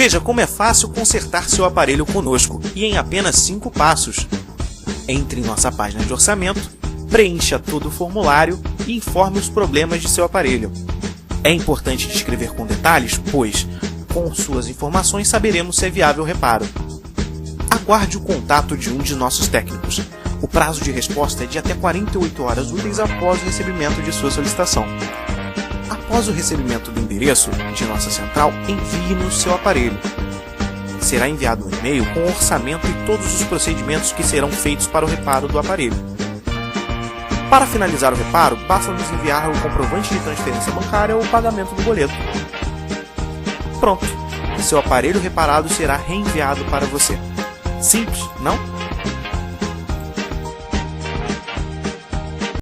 Veja como é fácil consertar seu aparelho conosco e em apenas 5 passos. Entre em nossa página de orçamento, preencha todo o formulário e informe os problemas de seu aparelho. É importante descrever com detalhes, pois, com suas informações saberemos se é viável o reparo. Aguarde o contato de um de nossos técnicos. O prazo de resposta é de até 48 horas úteis após o recebimento de sua solicitação. Após o recebimento do endereço de nossa central, envie-nos seu aparelho. Será enviado um e-mail com o orçamento e todos os procedimentos que serão feitos para o reparo do aparelho. Para finalizar o reparo, basta nos enviar o comprovante de transferência bancária ou o pagamento do boleto. Pronto! Seu aparelho reparado será reenviado para você. Simples, não?